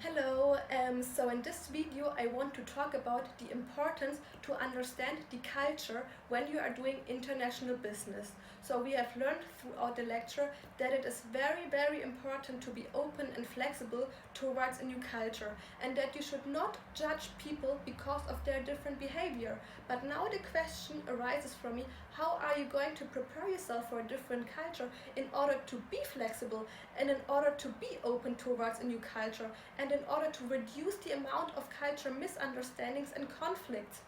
Hello, so in this video I want to talk about the importance to understand the culture when you are doing international business. So we have learned throughout the lecture that it is very important to be open and flexible towards a new culture, and that you should not judge people because of their different behavior. But now the question arises for me, how are you going to prepare yourself for a different culture in order to be flexible and in order to be open towards a new culture and in order to reduce the amount of culture misunderstandings and conflicts?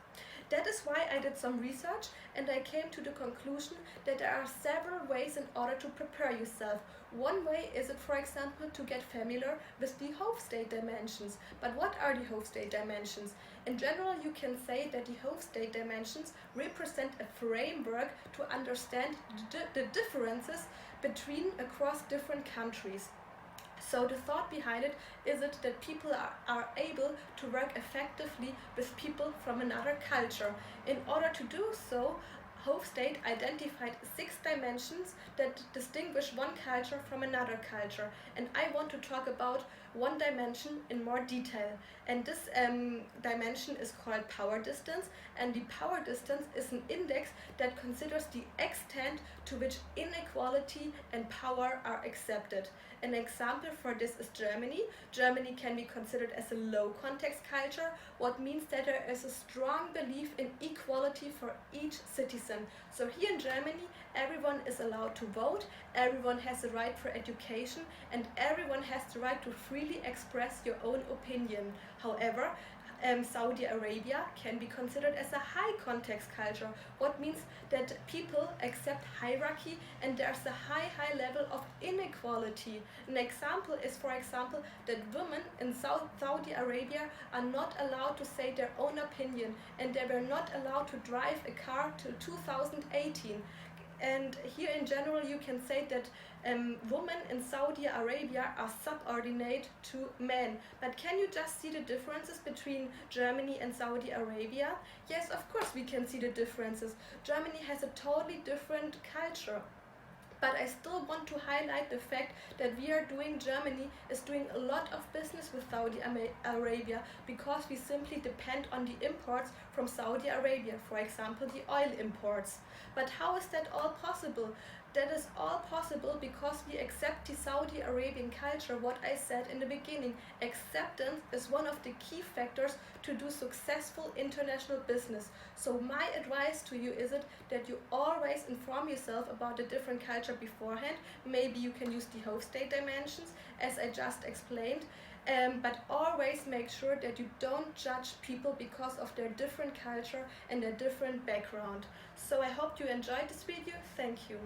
That is why I did some research and I came to the conclusion that there are several ways in order to prepare yourself. One way is it, for example, to get familiar with the Hof state dimensions. But what are the Hof state dimensions? In general, you can say that the Hof state dimensions represent a framework to understand the differences across different countries. So the thought behind it is it that people are able to work effectively with people from another culture. In order to do so, Hofstede identified 6 dimensions that distinguish one culture from another culture. And I want to talk about one dimension in more detail. And this dimension is called power distance. And the power distance is an index that considers the extent to which inequality and power are accepted. An example for this is Germany. Germany can be considered as a low context culture, what means that there is a strong belief in equality for each citizen. So here in Germany, everyone is allowed to vote, everyone has the right for education, and everyone has the right to freely express your own opinion. However, Saudi Arabia can be considered as a high context culture, what means that people accept hierarchy and there's a high level of inequality. An example is, for example, that women in Saudi Arabia are not allowed to say their own opinion and they were not allowed to drive a car till 2018. And here in general you can say that women in Saudi Arabia are subordinate to men. But can you just see the differences between Germany and Saudi Arabia? Yes, of course we can see the differences. Germany has a totally different culture. But I still want to highlight the fact that Germany is doing a lot of business with Saudi Arabia because we simply depend on the imports from Saudi Arabia, for example, the oil imports. But how is that all possible? That is all possible because we accept the Saudi Arabian culture, what I said in the beginning. Acceptance is one of the key factors to do successful international business. So my advice to you is it that you always inform yourself about the different culture beforehand. Maybe you can use the Hof state dimensions as I just explained. But always make sure that you don't judge people because of their different culture and their different background. So I hope you enjoyed this video. Thank you.